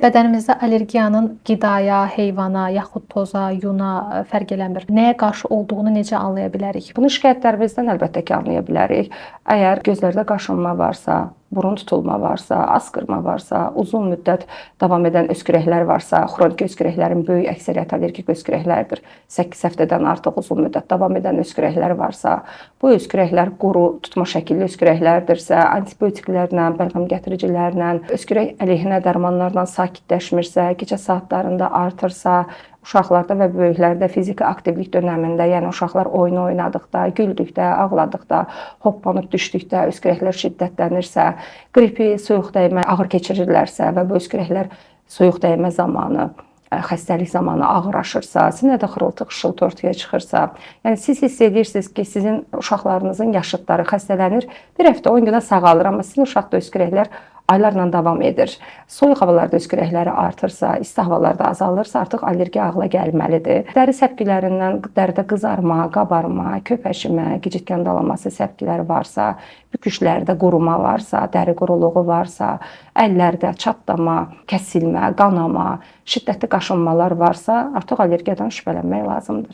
Bədənimizdə allergiyanın qidaya, heyvana, yaxud toza, yuna fərq eləmir. Nəyə qarşı olduğunu necə anlaya bilərik? Bunu şikayətlərimizdən əlbəttə ki, anlaya bilərik. Əgər gözlərdə qaşınma varsa, burun tutulma varsa, asqırma varsa, uzun müddət davam edən öskürəklər varsa, xronik öskürəklərin böyük əksəriyyəti allergik öskürəklərdir. 8 həftədən artıq uzun müddət davam edən öskürəklər varsa, bu öskürəklər quru, tutma şəkilli öskürəklərdirsə, antibiotiklərlə, bəlğəm gətiricilərlə, öskürək əleyhinə dərmanlarla sakitləşmirsə, gecə saatlarında artırsa, uşaqlarda və böyüklərdə fiziki aktivlik dönəmində, yəni uşaqlar oyun oynadıqda, güldükdə, ağladıqda, hoppanıb düşdükdə, öskürəklər şiddətlənirsə, qripi, soyuq dəymə ağır keçirirlərsə və bu öskürəklər soyuq dəymə zamanı, xəstəlik zamanı ağırlaşırsa, sinədə xırıltı, xışıltı ortaya çıxırsa, yəni siz hiss edirsiniz ki, sizin uşaqlarınızın yaşıdları xəstələnir, bir həftə 10 günə sağalır, amma sizin uşaqda öskürəklər aylarla davam edir. Soyuq havalarda öskürəkləri artırsa, isti havalarda azalırsa, artıq allergiya ağla gəlməlidir. Dəri səpkilərindən dəridə qızarma, qabarma, köpəşmə, gicitgən dalaması səpkiləri varsa, büküşlərdə quruma varsa, dəri quruluğu varsa, əllərdə çatlama, kəsilmə, qanama, şiddətli qaşınmalar varsa, artıq allergiyadan şübhələnmək lazımdır.